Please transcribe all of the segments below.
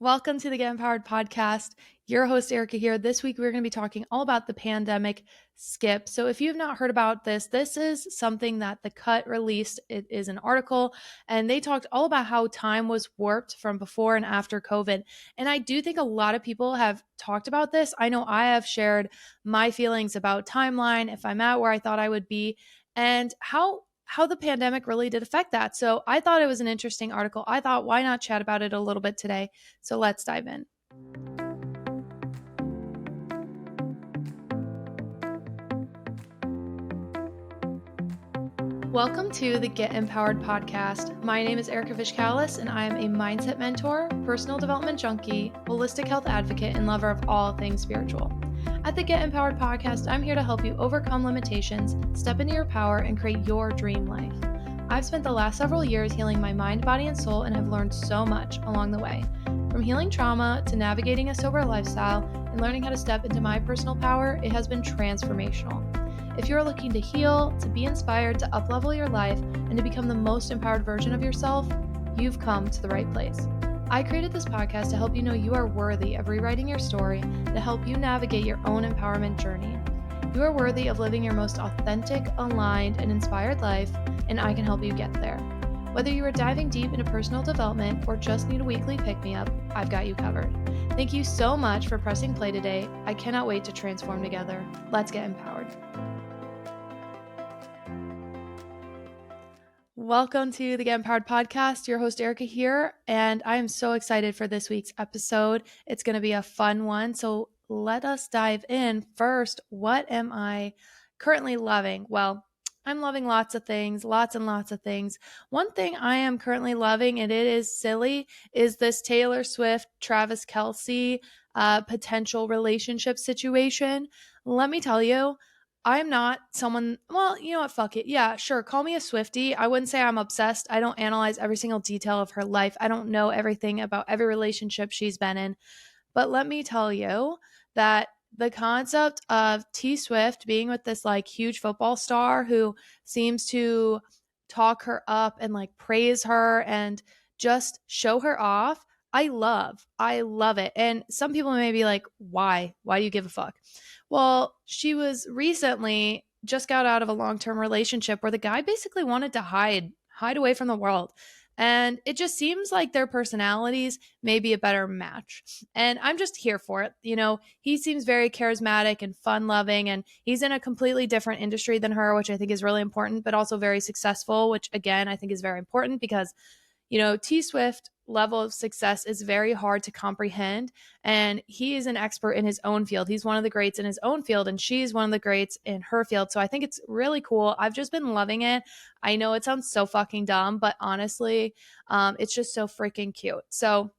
Welcome to the Get Empowered podcast. Your host, Erica, here. This week, we're going to be talking all about the pandemic skip. So, if you've not heard about this is something that The Cut released. It is an article, and they talked all about how time was warped from before and after COVID. And I do think a lot of people have talked about this. I know I have shared my feelings about timeline, if I'm at where I thought I would be, and how the pandemic really did affect that. So I thought it was an interesting article. I thought, why not chat about it a little bit today? So let's dive in. Welcome to the Get Empowered podcast. My name is Erica Vishkalis, and I am a mindset mentor, personal development junkie, holistic health advocate, and lover of all things spiritual. At the Get Empowered podcast, I'm here to help you overcome limitations, step into your power, and create your dream life. I've spent the last several years healing my mind, body, and soul, and have learned so much along the way. From healing trauma to navigating a sober lifestyle and learning how to step into my personal power, it has been transformational. If you're looking to heal, to be inspired, to uplevel your life, and to become the most empowered version of yourself, you've come to the right place. I created this podcast to help you know you are worthy of rewriting your story, to help you navigate your own empowerment journey. You are worthy of living your most authentic, aligned, and inspired life, and I can help you get there. Whether you are diving deep into personal development or just need a weekly pick-me-up, I've got you covered. Thank you so much for pressing play today. I cannot wait to transform together. Let's get empowered. Welcome to the Get Empowered podcast. Your host, Erica, here, and I am so excited for this week's episode. It's going to be a fun one, so let us dive in. First, what am I currently loving? Well, I'm loving lots of things, lots and lots of things. One thing I am currently loving, and it is silly, is this Taylor Swift, Travis Kelce potential relationship situation. Let me tell you, I'm not someone, well, you know what? Fuck it. Yeah, sure. Call me a Swiftie. I wouldn't say I'm obsessed. I don't analyze every single detail of her life. I don't know everything about every relationship she's been in. But let me tell you that the concept of T Swift being with this like huge football star who seems to talk her up and like praise her and just show her off, I love. I love it. And some people may be like, why? Why do you give a fuck? Well, she was recently just got out of a long-term relationship where the guy basically wanted to hide away from the world. And it just seems like their personalities may be a better match. And I'm just here for it. You know, he seems very charismatic and fun loving, and he's in a completely different industry than her, which I think is really important, but also very successful, which again, I think is very important because T Swift level of success is very hard to comprehend. And he is an expert in his own field. He's one of the greats in his own field, and she's one of the greats in her field. So I think it's really cool. I've just been loving it. I know it sounds so fucking dumb, but honestly, it's just so freaking cute. So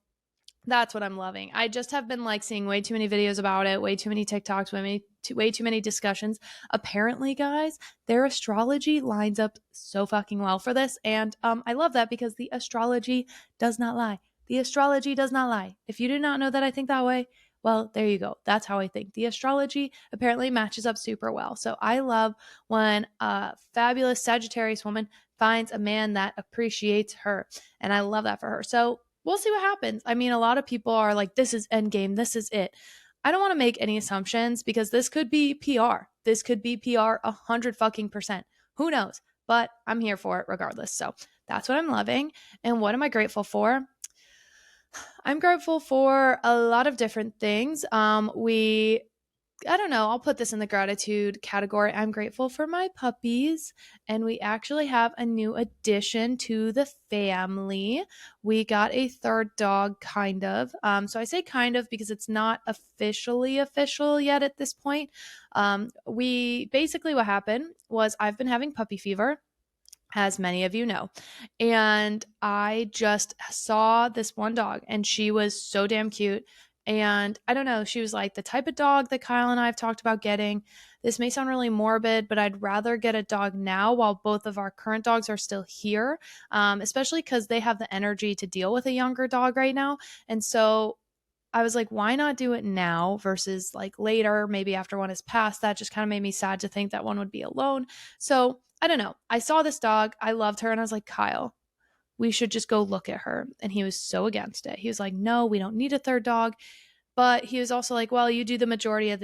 that's what I'm loving. I just have been like seeing way too many videos about it, way too many TikToks, way too many discussions. Apparently, guys, their astrology lines up so fucking well for this. And I love that because the astrology does not lie. The astrology does not lie. If you do not know that I think that way, well, there you go. That's how I think. The astrology apparently matches up super well. So I love when a fabulous Sagittarius woman finds a man that appreciates her. And I love that for her. So we'll see what happens. I mean, a lot of people are like, this is endgame. This is it. I don't want to make any assumptions because this could be PR. This could be PR 100 fucking percent. Who knows? But I'm here for it regardless. So that's what I'm loving. And what am I grateful for? I'm grateful for a lot of different things. I don't know, I'll put this in the gratitude category. I'm grateful for my puppies, and we actually have a new addition to the family. We got a third dog, kind of. So I say kind of because it's not officially official yet at this point. What happened was I've been having puppy fever, as many of you know. And I just saw this one dog, and she was so damn cute. And I don't know, she was like the type of dog that Kyle and I have talked about getting. This may sound really morbid, but I'd rather get a dog now while both of our current dogs are still here, especially because they have the energy to deal with a younger dog right now. And so I was like, why not do it now versus like later, maybe after one has passed? That just kind of made me sad to think that one would be alone. So I don't know. I saw this dog. I loved her. And I was like, Kyle, we should just go look at her. And he was so against it. He was like, no, we don't need a third dog. But he was also like, well, you do the majority of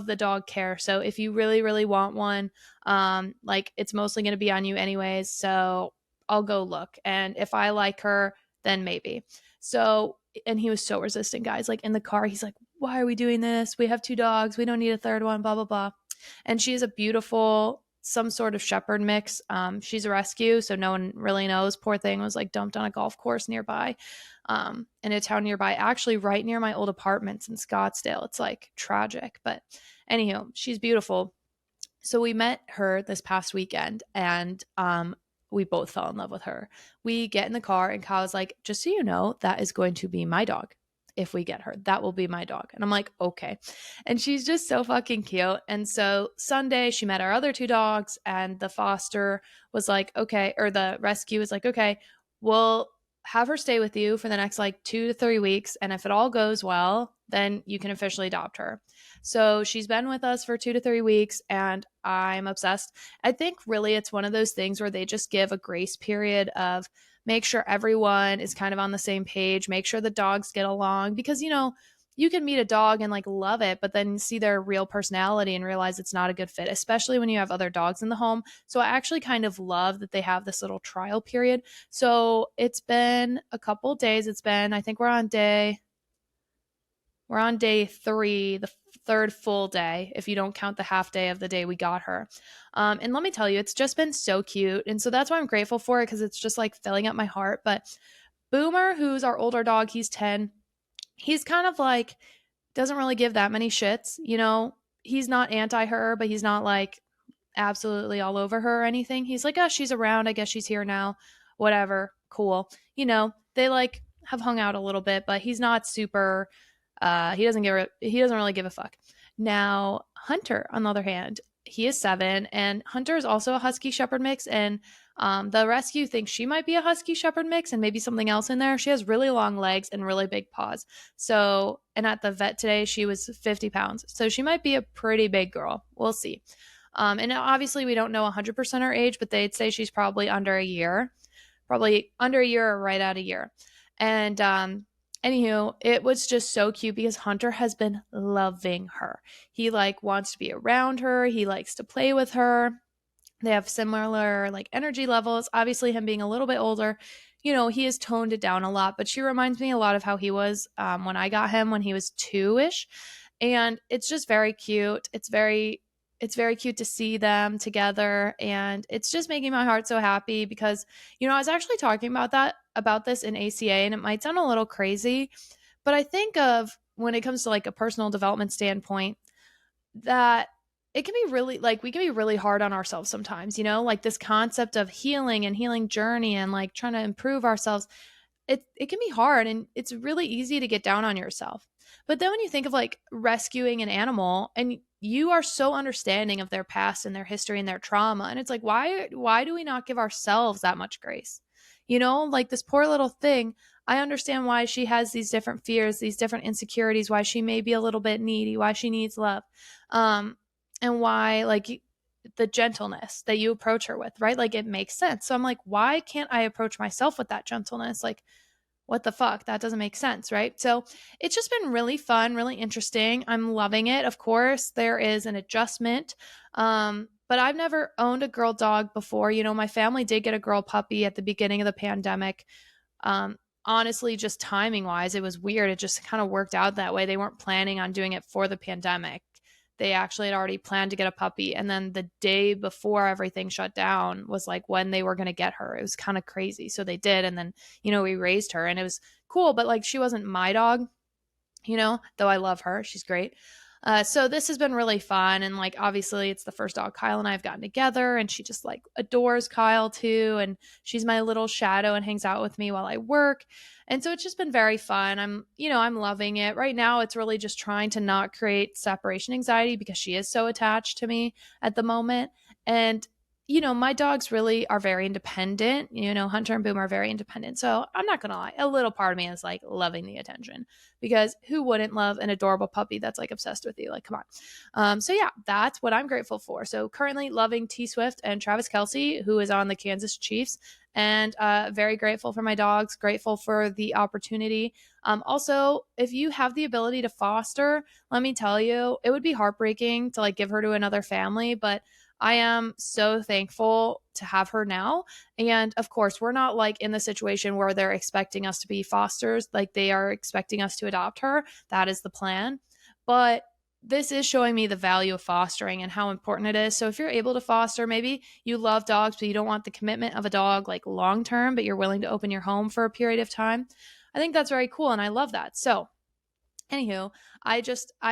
the dog care. So if you really, really want one, like it's mostly going to be on you anyways. So I'll go look. And if I like her, then maybe. So, and he was so resistant, guys. Like in the car, he's like, why are we doing this? We have two dogs. We don't need a third one, blah, blah, blah. And she is a beautiful, some sort of shepherd mix. She's a rescue, so no one really knows. Poor thing was like dumped on a golf course nearby, in a town nearby, actually right near my old apartments in Scottsdale. It's like tragic, but anyhow, she's beautiful. So we met her this past weekend, and we both fell in love with her. We get in the car, and Kyle's like, just so you know, that is going to be my dog. If we get her, that will be my dog. And I'm like, okay. And she's just so fucking cute. And so Sunday, she met our other two dogs, and the foster was like, okay, or the rescue was like, okay, we'll have her stay with you for the next like 2 to 3 weeks. And if it all goes well, then you can officially adopt her. So she's been with us for 2 to 3 weeks, and I'm obsessed. I think really it's one of those things where they just give a grace period of make sure everyone is kind of on the same page, make sure the dogs get along, because, you can meet a dog and like love it, but then see their real personality and realize it's not a good fit, especially when you have other dogs in the home. So I actually kind of love that they have this little trial period. So it's been a couple days. I think we're on day 3, the third full day, if you don't count the half day of the day we got her. And let me tell you, it's just been so cute. And so that's why I'm grateful for it, because it's just like filling up my heart. But Boomer, who's our older dog, he's 10. He's kind of like, doesn't really give that many shits. He's not anti her, but he's not like absolutely all over her or anything. He's like, oh, she's around. I guess she's here now. Whatever. Cool. They like have hung out a little bit, but he's not super he doesn't really give a fuck. Now, Hunter, on the other hand, he is 7, and Hunter is also a Husky Shepherd mix, and the rescue thinks she might be a Husky Shepherd mix and maybe something else in there. She has really long legs and really big paws. So, and at the vet today, she was 50 pounds. So she might be a pretty big girl. We'll see. And obviously, we don't know 100% her age, but they'd say she's probably under a year, or right at a year. And anywho, it was just so cute because Hunter has been loving her. He like wants to be around her. He likes to play with her. They have similar like energy levels. Obviously, him being a little bit older, he has toned it down a lot. But she reminds me a lot of how he was when I got him when he was 2-ish, and it's just very cute. It's very cute to see them together, and it's just making my heart so happy because I was actually talking about this in ACA, and it might sound a little crazy, but I think of when it comes to like a personal development standpoint that it can be really like we can be really hard on ourselves sometimes, like this concept of healing and healing journey and like trying to improve ourselves. It can be hard, and it's really easy to get down on yourself. But then when you think of like rescuing an animal and you are so understanding of their past and their history and their trauma, and it's like why do we not give ourselves that much grace? Like this poor little thing, I understand why she has these different fears, these different insecurities, why she may be a little bit needy, why she needs love. And why like the gentleness that you approach her with, right? Like it makes sense. So I'm like, why can't I approach myself with that gentleness? Like, what the fuck? That doesn't make sense, right? So it's just been really fun, really interesting. I'm loving it. Of course, there is an adjustment. But I've never owned a girl dog before. My family did get a girl puppy at the beginning of the pandemic. Um, Honestly, just timing wise, it was weird. It just kind of worked out that way. They weren't planning on doing it for the pandemic. They actually had already planned to get a puppy. And then the day before everything shut down was like when they were going to get her. It was kind of crazy. So they did. And then, we raised her, and it was cool. But like she wasn't my dog, though I love her. She's great. So this has been really fun. And like, obviously it's the first dog Kyle and I have gotten together, and she just like adores Kyle too. And she's my little shadow and hangs out with me while I work. And so it's just been very fun. I'm loving it right now. It's really just trying to not create separation anxiety because she is so attached to me at the moment. And my dogs really are very independent. Hunter and Boom are very independent. So I'm not going to lie. A little part of me is like loving the attention because who wouldn't love an adorable puppy that's like obsessed with you? Like, come on. So yeah, that's what I'm grateful for. So currently loving T Swift and Travis Kelsey, who is on the Kansas Chiefs, and very grateful for my dogs, grateful for the opportunity. Also, if you have the ability to foster, let me tell you, it would be heartbreaking to like give her to another family, but I am so thankful to have her now. And of course, we're not like in the situation where they're expecting us to be fosters, like they are expecting us to adopt her. That is the plan. But this is showing me the value of fostering and how important it is. So if you're able to foster, maybe you love dogs, but you don't want the commitment of a dog like long term, but you're willing to open your home for a period of time. I think that's very cool. And I love that. So anywho, I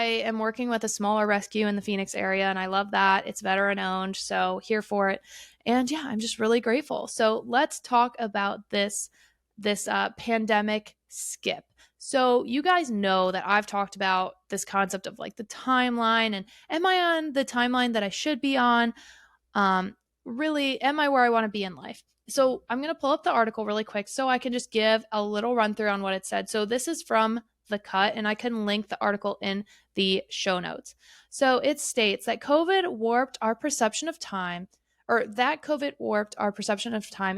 am working with a smaller rescue in the Phoenix area and I love that. It's veteran owned, so here for it. And yeah, I'm just really grateful. So let's talk about this pandemic skip. So you guys know that I've talked about this concept of like the timeline and am I on the timeline that I should be on? um, Really, am I where I want to be in life? So I'm going to pull up the article really quick so I can just give a little run through on what it said. So this is from The Cut, and I can link the article in the show notes. So it states that COVID warped our perception of time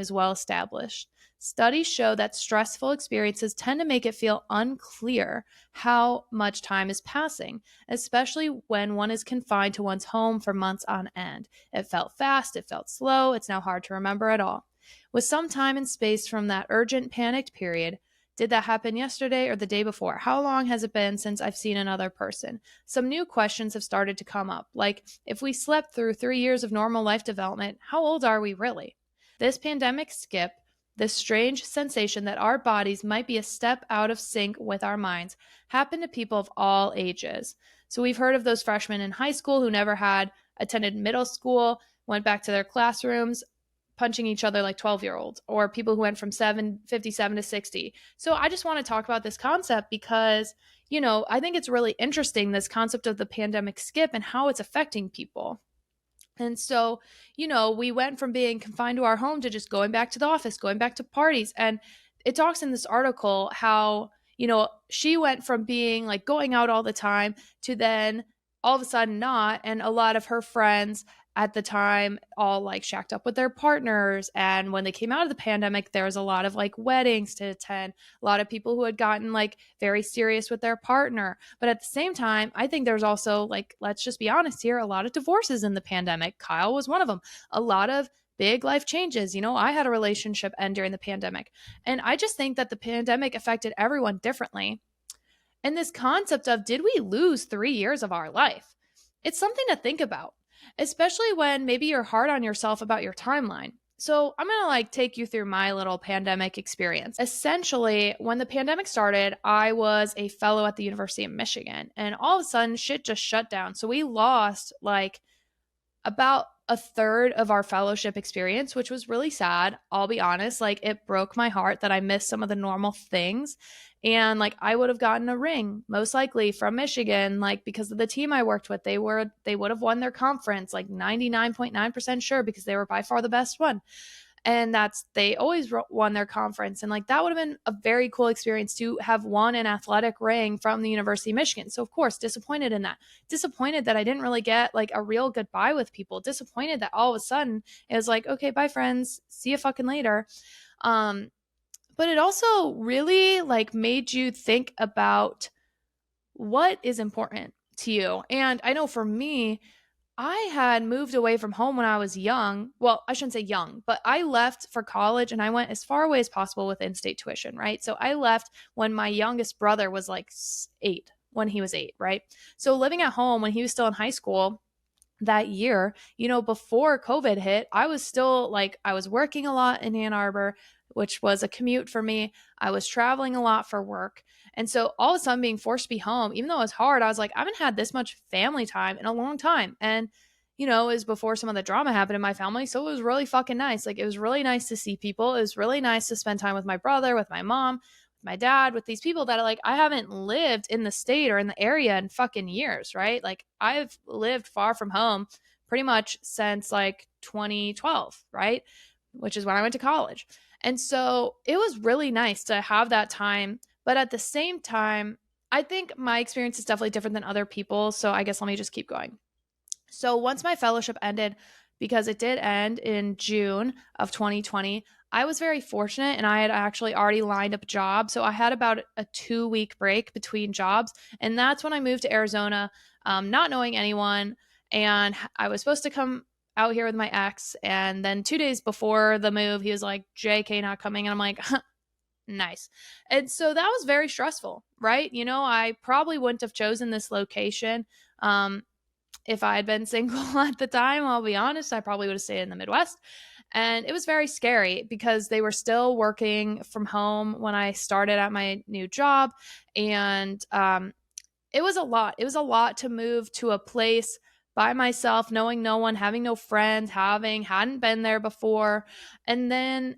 is well established. Studies show that stressful experiences tend to make it feel unclear how much time is passing, especially when one is confined to one's home for months on end. It felt fast, it felt slow, it's now hard to remember at all. With some time and space from that urgent panicked period, did that happen yesterday or the day before? How long has it been since I've seen another person? Some new questions have started to come up, like if we slept through 3 years of normal life development, how old are we really? This pandemic skip, this strange sensation that our bodies might be a step out of sync with our minds, happened to people of all ages. So we've heard of those freshmen in high school who never had attended middle school, went back to their classrooms, punching each other like 12-year-olds, or people who went from 57 to 60. So I just want to talk about this concept because, I think it's really interesting, this concept of the pandemic skip and how it's affecting people. And so, we went from being confined to our home to just going back to the office, going back to parties. And it talks in this article how, she went from being like going out all the time to then all of a sudden not. And a lot of her friends at the time all like shacked up with their partners. And when they came out of the pandemic, there was a lot of like weddings to attend, a lot of people who had gotten like very serious with their partner. But at the same time, I think there's also like, let's just be honest here, a lot of divorces in the pandemic. Kyle was one of them. A lot of big life changes. I had a relationship end during the pandemic. And I just think that the pandemic affected everyone differently. And this concept of did we lose 3 years of our life? It's something to think about, especially when maybe you're hard on yourself about your timeline. So I'm going to like take you through my little pandemic experience. Essentially, when the pandemic started, I was a fellow at the University of Michigan and all of a sudden shit just shut down. So we lost like about a third of our fellowship experience, which was really sad. I'll be honest, like it broke my heart that I missed some of the normal things. And like I would have gotten a ring, most likely from Michigan, like because of the team I worked with. They would have won their conference, like 99.9% sure, because they were by far the best one. And they always won their conference, and like that would have been a very cool experience to have won an athletic ring from the University of Michigan. So of course, disappointed in that, disappointed that I didn't really get like a real goodbye with people, disappointed that all of a sudden it was like, okay, bye friends, see you fucking later. But it also really like made you think about what is important to you. And I know for me, I had moved away from home when I was young. Well, I shouldn't say young, but I left for college and I went as far away as possible with in-state tuition, right? So I left when my youngest brother was like 8, when he was 8, right? So living at home when he was still in high school that year, before COVID hit, I was still like, I was working a lot in Ann Arbor, which was a commute for me. I was traveling a lot for work. And so all of a sudden being forced to be home, even though it was hard, I was like, I haven't had this much family time in a long time. And, it was before some of the drama happened in my family. So it was really fucking nice. Like, it was really nice to see people. It was really nice to spend time with my brother, with my mom, with my dad, with these people that are like, I haven't lived in the state or in the area in fucking years, right? Like, I've lived far from home pretty much since like 2012, right? Which is when I went to college. And so it was really nice to have that time. But at the same time, I think my experience is definitely different than other people. So I guess let me just keep going. So once my fellowship ended, because it did end in June of 2020, I was very fortunate and I had actually already lined up a job. So I had about a 2 week break between jobs. And that's when I moved to Arizona, not knowing anyone. And I was supposed to come out here with my ex. And then 2 days before the move, he was like, JK, not coming. And I'm like, nice. And so that was very stressful, right? You know, I probably wouldn't have chosen this location. If I had been single at the time, I'll be honest, I probably would have stayed in the Midwest. And it was very scary because they were still working from home when I started at my new job. And it was a lot. It was a lot to move to a place by myself, knowing no one, having no friends, hadn't been there before. And then,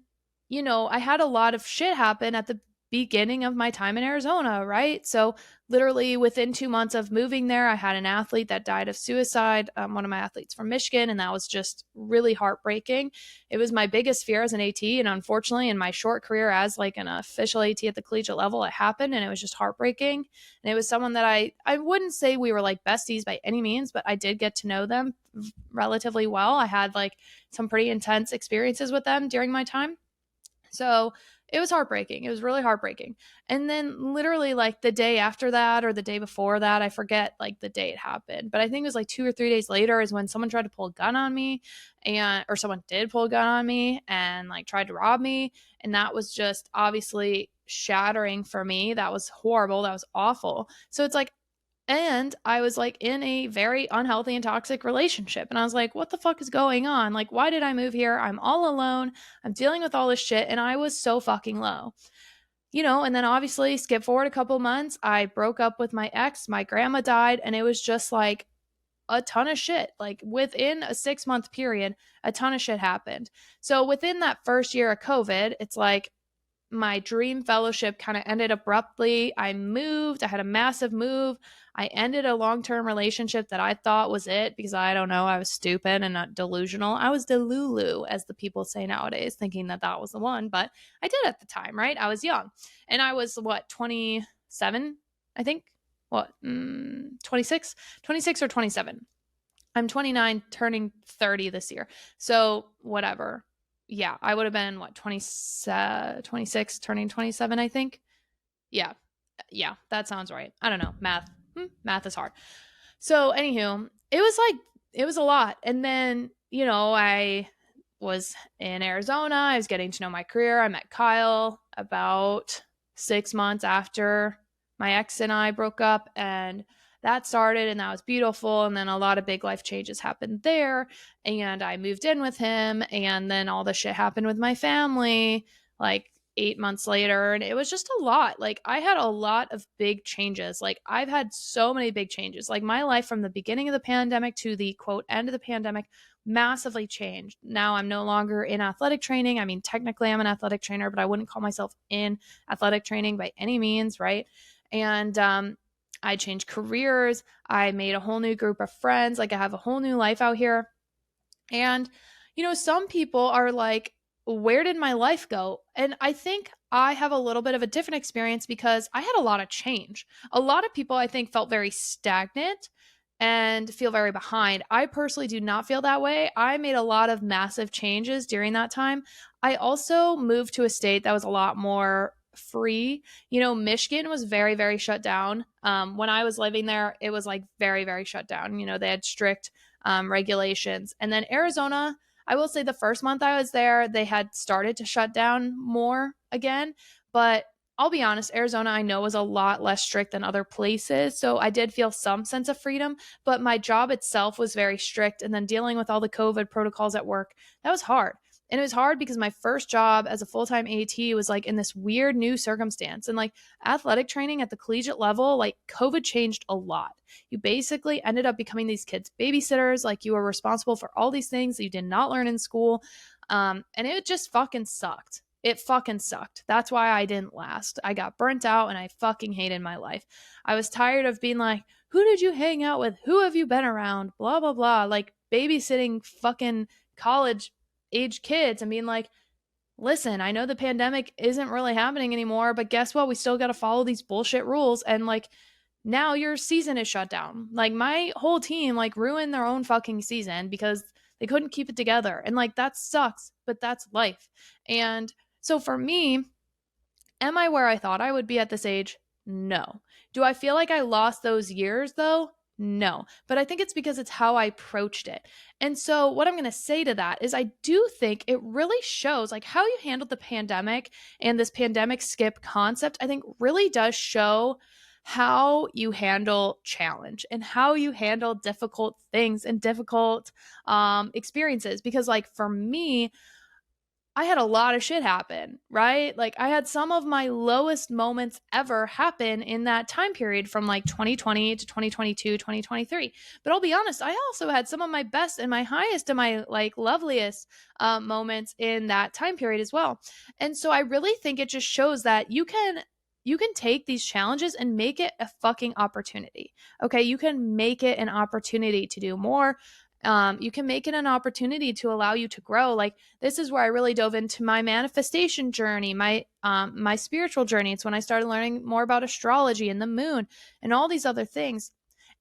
you know, I had a lot of shit happen at the beginning of my time in Arizona, right? So, literally within 2 months of moving there, I had an athlete that died of suicide, one of my athletes from Michigan, and that was just really heartbreaking. It was my biggest fear as an AT, and unfortunately, in my short career as like an official AT at the collegiate level, it happened, and it was just heartbreaking. And it was someone that I wouldn't say we were like besties by any means, but I did get to know them relatively well. I had like some pretty intense experiences with them during my time. So it was heartbreaking. It was really heartbreaking. And then literally like the day after that or the day before that, I forget like the day it happened, but I think it was like 2 or 3 days later is when someone tried to pull a gun on me, and or someone did pull a gun on me and like tried to rob me. And that was just obviously shattering for me. That was horrible. That was awful. So it's like, and I was like in a very unhealthy and toxic relationship. And I was like, what the fuck is going on? Like, why did I move here? I'm all alone. I'm dealing with all this shit. And I was so fucking low, you know. And then obviously, skip forward a couple months, I broke up with my ex. My grandma died. And it was just like a ton of shit. Like within a 6 month period, a ton of shit happened. So within that first year of COVID, it's like, my dream fellowship kind of ended abruptly. I moved. I had a massive move. I ended a long term relationship that I thought was it because I don't know. I was stupid and not delusional. I was delulu, as the people say nowadays, thinking that that was the one. But I did at the time, right? I was young. And I was, what, 27, I think? What, 26? 26 or 27. I'm 29, turning 30 this year. So, whatever. Yeah, I would have been, what, 26, turning 27, I think. Yeah. Yeah, that sounds right. I don't know. Math. Math is hard. So, anywho, it was like, it was a lot. And then, you know, I was in Arizona. I was getting to know my career. I met Kyle about 6 months after my ex and I broke up. And that started, and that was beautiful. And then a lot of big life changes happened there. And I moved in with him. And then all the shit happened with my family, like 8 months later. And it was just a lot. Like, I had a lot of big changes. Like, I've had so many big changes. Like, my life from the beginning of the pandemic to the quote end of the pandemic massively changed. Now I'm no longer in athletic training. I mean, technically I'm an athletic trainer, but I wouldn't call myself in athletic training by any means, right? And I changed careers. I made a whole new group of friends. Like, I have a whole new life out here. And, you know, some people are like, where did my life go? And I think I have a little bit of a different experience because I had a lot of change. A lot of people, I think, felt very stagnant and feel very behind. I personally do not feel that way. I made a lot of massive changes during that time. I also moved to a state that was a lot more free. You know, Michigan was very, very shut down. When I was living there, it was like very, very shut down. You know, they had strict regulations. And then Arizona, I will say the first month I was there, they had started to shut down more again. But I'll be honest, Arizona I know was a lot less strict than other places. So I did feel some sense of freedom, but my job itself was very strict. And then dealing with all the COVID protocols at work, that was hard. And it was hard because my first job as a full-time AT was like in this weird new circumstance. And like athletic training at the collegiate level, like COVID changed a lot. You basically ended up becoming these kids' babysitters. Like, you were responsible for all these things that you did not learn in school. And it just fucking sucked. It fucking sucked. That's why I didn't last. I got burnt out and I fucking hated my life. I was tired of being like, who did you hang out with? Who have you been around? Blah, blah, blah. Like, babysitting fucking college age kids and being like, listen, I know the pandemic isn't really happening anymore, but guess what? We still got to follow these bullshit rules. And like, now your season is shut down. Like, my whole team, like, ruined their own fucking season because they couldn't keep it together. And like, that sucks, but that's life. And so for me, am I where I thought I would be at this age? No. Do I feel like I lost those years though? No. But I think it's because it's how I approached it. And so, what I'm going to say to that is, I do think it really shows like how you handled the pandemic, and this pandemic skip concept, I think really does show how you handle challenge and how you handle difficult things and difficult experiences. Because, like, for me, I had a lot of shit happen, right? Like, I had some of my lowest moments ever happen in that time period from like 2020 to 2022, 2023. But I'll be honest, I also had some of my best and my highest and my like loveliest moments in that time period as well. And so I really think it just shows that you can take these challenges and make it a fucking opportunity. Okay, you can make it an opportunity to do more. You can make it an opportunity to allow you to grow. Like, this is where I really dove into my manifestation journey, my spiritual journey. It's when I started learning more about astrology and the moon and all these other things.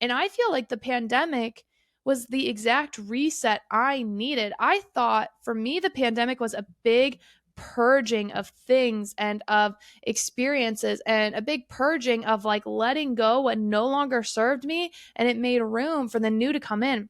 And I feel like the pandemic was the exact reset I needed. I thought for me the pandemic was a big purging of things and of experiences, and a big purging of like letting go what no longer served me, and it made room for the new to come in.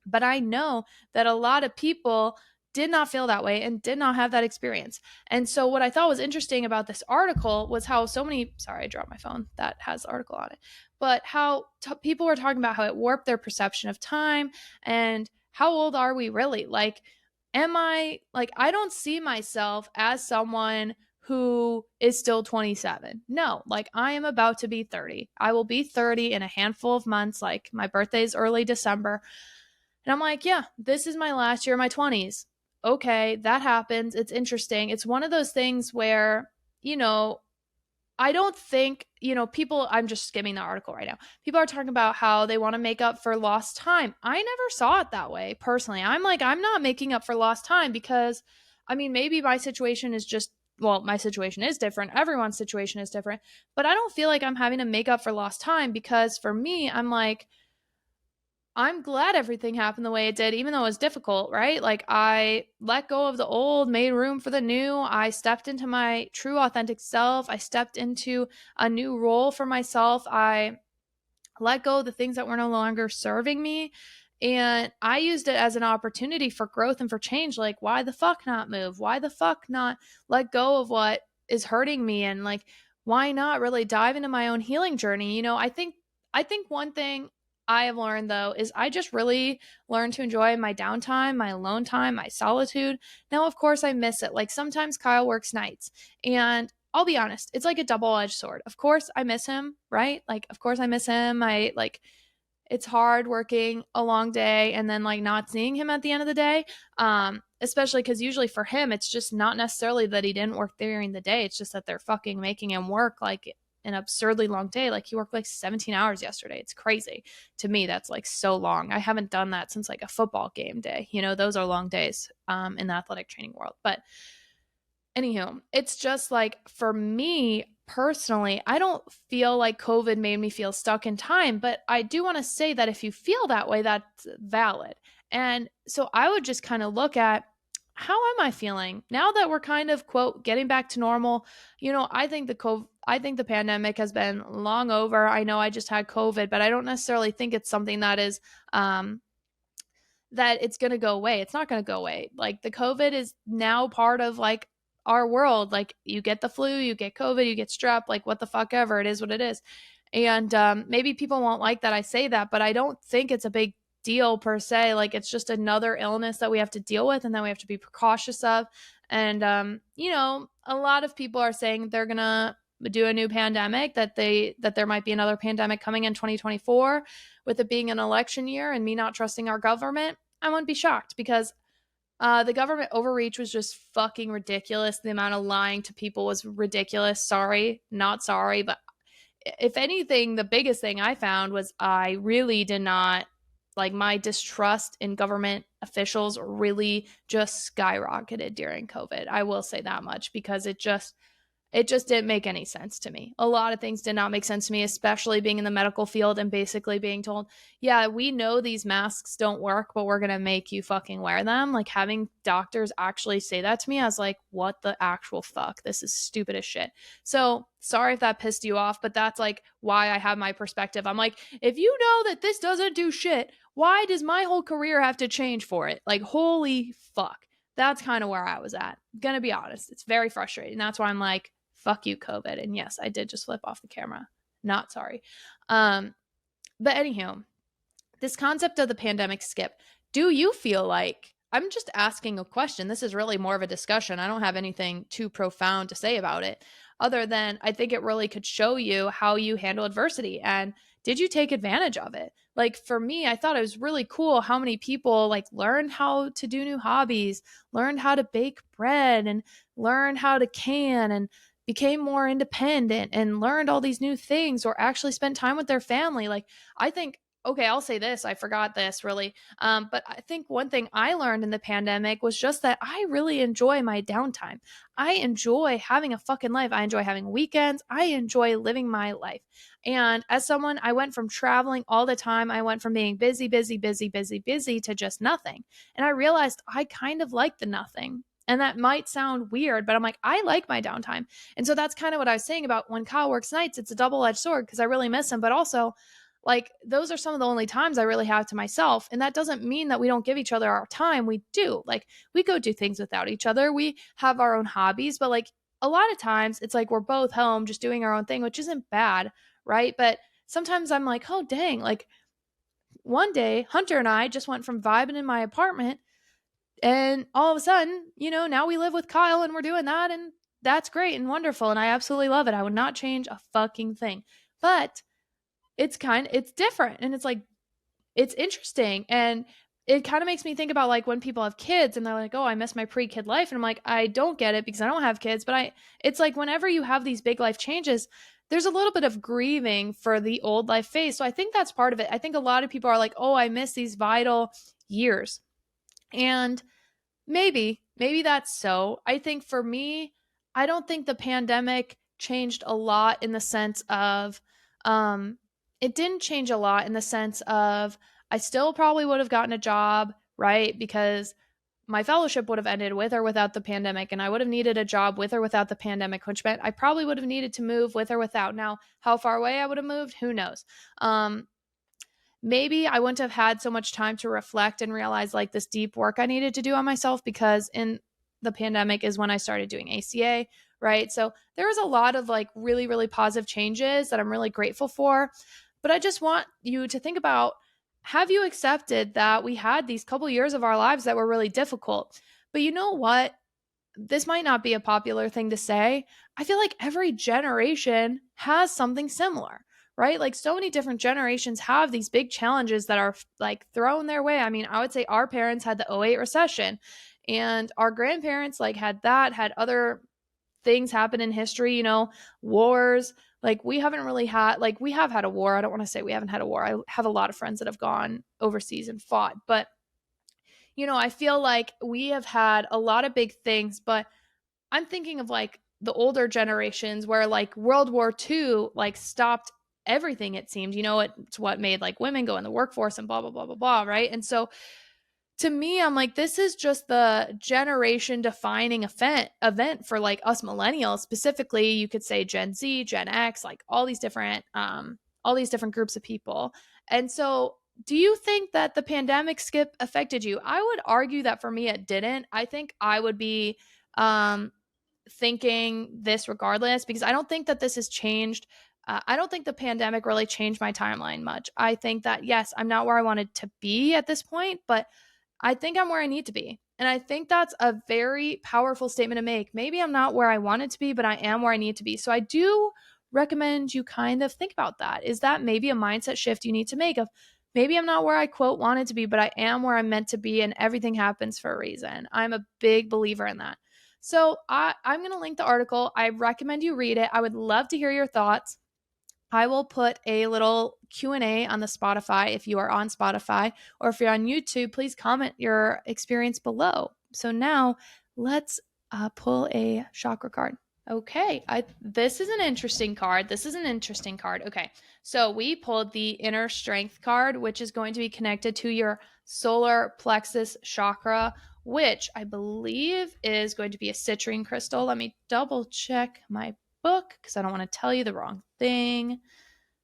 But I know that a lot of people did not feel that way and did not have that experience. And so, what I thought was interesting about this article was how so many, sorry, I dropped my phone that has the article on it, but how people were talking about how it warped their perception of time. And how old are we really? Like, am I, like, I don't see myself as someone who is still 27. No, like, I am about to be 30. I will be 30 in a handful of months. Like, my birthday is early December. And I'm like, yeah, this is my last year of my 20s. Okay, that happens. It's interesting. It's one of those things where, you know, I don't think, people, I'm just skimming the article right now. People are talking about how they want to make up for lost time. I never saw it that way personally. I'm like, I'm not making up for lost time because, I mean, maybe my situation is just, well, my situation is different. Everyone's situation is different. But I don't feel like I'm having to make up for lost time, because for me, I'm like, I'm glad everything happened the way it did, even though it was difficult, right? Like, I let go of the old, made room for the new. I stepped into my true, authentic self. I stepped into a new role for myself. I let go of the things that were no longer serving me. And I used it as an opportunity for growth and for change. Like, why the fuck not move? Why the fuck not let go of what is hurting me? And like, why not really dive into my own healing journey? I think one thing I have learned though is I just really learned to enjoy my downtime, my alone time, my solitude. Now, of course, I miss it. Like, sometimes Kyle works nights, and I'll be honest, it's like a double-edged sword. Of course, I miss him, right? Like, of course I miss him. I like, it's hard working a long day and then like not seeing him at the end of the day. Especially because usually for him, it's just not necessarily that he didn't work during the day. It's just that they're fucking making him work like an absurdly long day. Like, he worked like 17 hours yesterday. It's crazy. To me, that's like so long. I haven't done that since like a football game day. Those are long days in the athletic training world. But anywho, it's just like, for me personally, I don't feel like COVID made me feel stuck in time, but I do want to say that if you feel that way, that's valid. And so I would just kind of look at, how am I feeling now that we're kind of, quote, getting back to normal? I think the pandemic has been long over. I know I just had COVID, but I don't necessarily think it's something that is that it's going to go away. It's not going to go away. Like, the COVID is now part of like our world. Like, you get the flu, you get COVID, you get strep, like, what the fuck ever. It is what it is. And maybe people won't like that I say that, but I don't think it's a big deal per se. Like, it's just another illness that we have to deal with and that we have to be precautious of. And, a lot of people are saying they're going to do a new pandemic, that there might be another pandemic coming in 2024, with it being an election year and me not trusting our government. I wouldn't be shocked, because the government overreach was just fucking ridiculous. The amount of lying to people was ridiculous. Sorry, not sorry. But if anything, the biggest thing I found was I really did not like my distrust in government officials really just skyrocketed during COVID. I will say that much, because it just didn't make any sense to me. A lot of things did not make sense to me, especially being in the medical field and basically being told, yeah, we know these masks don't work, but we're going to make you fucking wear them. Like, having doctors actually say that to me, I was like, what the actual fuck? This is stupid as shit. So sorry if that pissed you off, but that's like why I have my perspective. I'm like, if you know that this doesn't do shit, why does my whole career have to change for it? Like, holy fuck. That's kind of where I was at. Gonna be honest. It's very frustrating. That's why I'm like, fuck you, COVID. And yes, I did just flip off the camera. Not sorry. But anywho, this concept of the pandemic skip, do you feel like, I'm just asking a question. This is really more of a discussion. I don't have anything too profound to say about it, other than I think it really could show you how you handle adversity and did you take advantage of it? Like, for me, I thought it was really cool how many people like learned how to do new hobbies, learned how to bake bread, and learned how to can, and became more independent and learned all these new things, or actually spent time with their family. Like, I think, okay, I'll say this. I forgot this really. But I think one thing I learned in the pandemic was just that I really enjoy my downtime. I enjoy having a fucking life. I enjoy having weekends. I enjoy living my life. And as someone, I went from traveling all the time. I went from being busy, busy, busy, busy, busy to just nothing. And I realized I kind of like the nothing. And that might sound weird, but I'm like, I like my downtime. And so that's kind of what I was saying about when Kyle works nights. It's a double edged sword because I really miss him, but also, like, those are some of the only times I really have to myself. And that doesn't mean that we don't give each other our time. We do. Like, we go do things without each other. We have our own hobbies, but like a lot of times it's like we're both home just doing our own thing, which isn't bad, right? But sometimes I'm like, oh, dang. Like, one day, Hunter and I just went from vibing in my apartment, and all of a sudden, now we live with Kyle and we're doing that. And that's great and wonderful. And I absolutely love it. I would not change a fucking thing. But it's different, and it's like, it's interesting, and it kind of makes me think about like when people have kids and they're like, oh, I miss my pre-kid life, and I'm like, I don't get it because I don't have kids, but it's like whenever you have these big life changes, there's a little bit of grieving for the old life phase. So I think that's part of it. I think a lot of people are like, oh, I miss these vital years. And maybe that's so. I think for me, I don't think the pandemic changed a lot in the sense of, um, it didn't change a lot in the sense of I still probably would have gotten a job, right? Because my fellowship would have ended with or without the pandemic, and I would have needed a job with or without the pandemic, which meant I probably would have needed to move with or without. Now, how far away I would have moved, who knows? Maybe I wouldn't have had so much time to reflect and realize like this deep work I needed to do on myself, because in the pandemic is when I started doing ACA, right? So there was a lot of like really, really positive changes that I'm really grateful for. But I just want you to think about, have you accepted that we had these couple years of our lives that were really difficult? But you know what? This might not be a popular thing to say. I feel like every generation has something similar, right? Like, so many different generations have these big challenges that are like thrown their way. I mean, I would say our parents had the '08 recession, and our grandparents like had other things happen in history, wars. Like, we haven't really had, like, we have had a war. I don't want to say we haven't had a war. I have a lot of friends that have gone overseas and fought, but I feel like we have had a lot of big things, but I'm thinking of like the older generations where like World War II like stopped everything, it seemed. It's what made like women go in the workforce and blah blah blah blah blah, right? And so to me, I'm like, this is just the generation defining event for like us millennials. Specifically, you could say Gen Z, Gen X, like all these different groups of people. And so, do you think that the pandemic skip affected you? I would argue that for me it didn't. I think I would be um thinking this regardless, because I don't think that this has changed. I don't think the pandemic really changed my timeline much. I think that, yes, I'm not where I wanted to be at this point, but I think I'm where I need to be. And I think that's a very powerful statement to make. Maybe I'm not where I wanted to be, but I am where I need to be. So I do recommend you kind of think about that. Is that maybe a mindset shift you need to make of, maybe I'm not where I quote wanted to be, but I am where I'm meant to be, and everything happens for a reason. I'm a big believer in that. So I'm going to link the article. I recommend you read it. I would love to hear your thoughts. I will put a little Q&A on the Spotify if you are on Spotify, or if you're on YouTube, please comment your experience below. So now let's pull a chakra card. Okay, this is an interesting card. Okay, so we pulled the inner strength card, which is going to be connected to your solar plexus chakra, which I believe is going to be a citrine crystal. Let me double check my book because I don't want to tell you the wrong thing.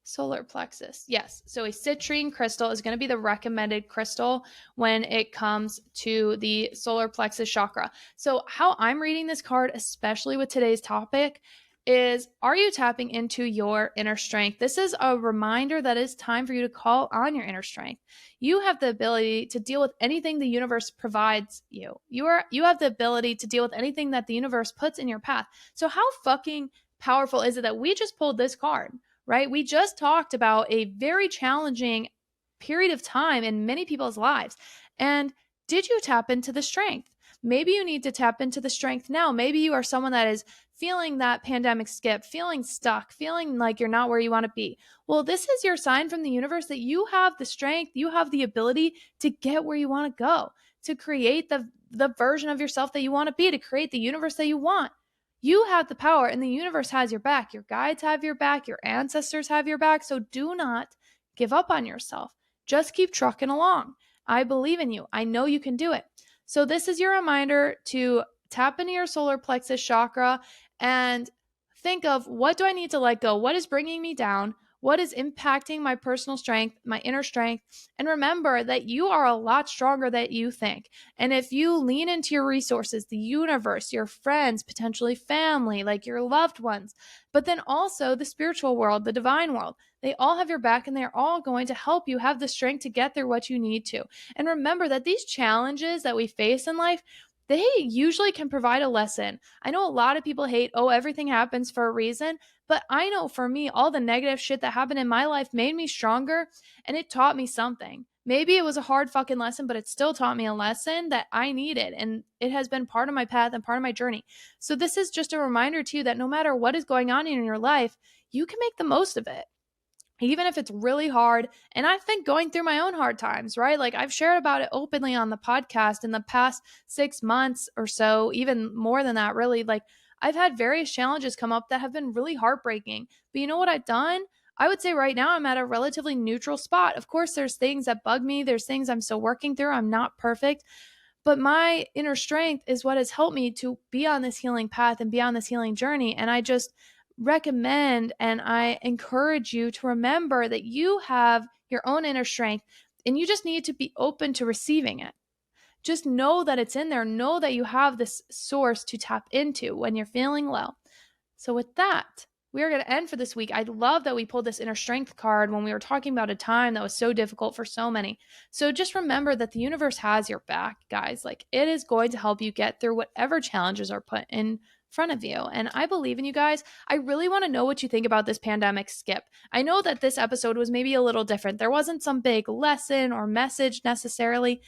Solar plexus. Yes. So a citrine crystal is going to be the recommended crystal when it comes to the solar plexus chakra. So how I'm reading this card, especially with today's topic, is, are you tapping into your inner strength? This is a reminder that it's time for you to call on your inner strength. You have the ability to deal with anything the universe provides you. You have the ability to deal with anything that the universe puts in your path. So how fucking powerful is it that we just pulled this card? Right? We just talked about a very challenging period of time in many people's lives. And did you tap into the strength? Maybe you need to tap into the strength now. Maybe you are someone that is feeling that pandemic skip, feeling stuck, feeling like you're not where you want to be. Well, this is your sign from the universe that you have the strength, you have the ability to get where you want to go, to create the version of yourself that you want to be, to create the universe that you want. You have the power, and the universe has your back. Your guides have your back. Your ancestors have your back. So do not give up on yourself. Just keep trucking along. I believe in you. I know you can do it. So this is your reminder to tap into your solar plexus chakra and think of, what do I need to let go? What is bringing me down? What is impacting my personal strength, my inner strength? And remember that you are a lot stronger than you think. And if you lean into your resources, the universe, your friends, potentially family, like your loved ones, but then also the spiritual world, the divine world, they all have your back, and they're all going to help you have the strength to get through what you need to. And remember that these challenges that we face in life, they usually can provide a lesson. I know a lot of people hate, oh, everything happens for a reason. But I know for me, all the negative shit that happened in my life made me stronger, and it taught me something. Maybe it was a hard fucking lesson, but it still taught me a lesson that I needed. And it has been part of my path and part of my journey. So this is just a reminder to you that no matter what is going on in your life, you can make the most of it, even if it's really hard. And I've been going through my own hard times, right? Like, I've shared about it openly on the podcast in the past 6 months or so, even more than that, really. Like, I've had various challenges come up that have been really heartbreaking. But you know what I've done? I would say right now I'm at a relatively neutral spot. Of course, there's things that bug me. There's things I'm still working through. I'm not perfect. But my inner strength is what has helped me to be on this healing path and be on this healing journey. And I just recommend and I encourage you to remember that you have your own inner strength, and you just need to be open to receiving it. Just know that it's in there. Know that you have this source to tap into when you're feeling low. So with that, we are going to end for this week. I love that we pulled this inner strength card when we were talking about a time that was so difficult for so many. So just remember that the universe has your back, guys. Like, it is going to help you get through whatever challenges are put in front of you. And I believe in you guys. I really want to know what you think about this pandemic skip. I know that this episode was maybe a little different. There wasn't some big lesson or message necessarily,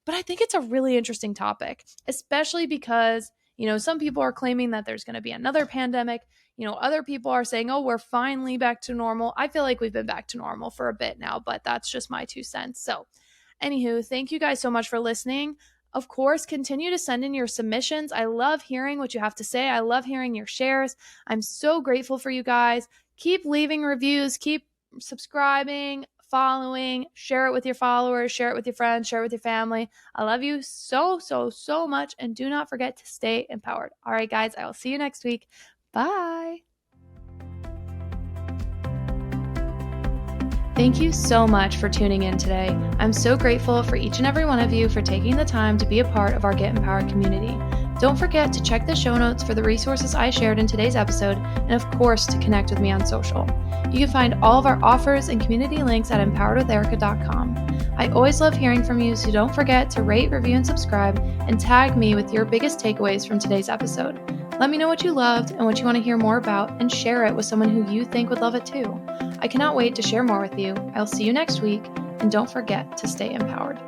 but I think it's a really interesting topic, especially because, some people are claiming that there's going to be another pandemic. Other people are saying, oh, we're finally back to normal. I feel like we've been back to normal for a bit now, but that's just my 2 cents. So, anywho, thank you guys so much for listening. Of course, continue to send in your submissions. I love hearing what you have to say. I love hearing your shares. I'm so grateful for you guys. Keep leaving reviews, keep subscribing, following, share it with your followers, share it with your friends, share it with your family. I love you so, so, so much. And do not forget to stay empowered. All right, guys, I will see you next week. Bye. Thank you so much for tuning in today. I'm so grateful for each and every one of you for taking the time to be a part of our Get Empowered community. Don't forget to check the show notes for the resources I shared in today's episode, and of course, to connect with me on social. You can find all of our offers and community links at empoweredwitherica.com. I always love hearing from you, so don't forget to rate, review, and subscribe, and tag me with your biggest takeaways from today's episode. Let me know what you loved and what you want to hear more about, and share it with someone who you think would love it too. I cannot wait to share more with you. I'll see you next week, and don't forget to stay empowered.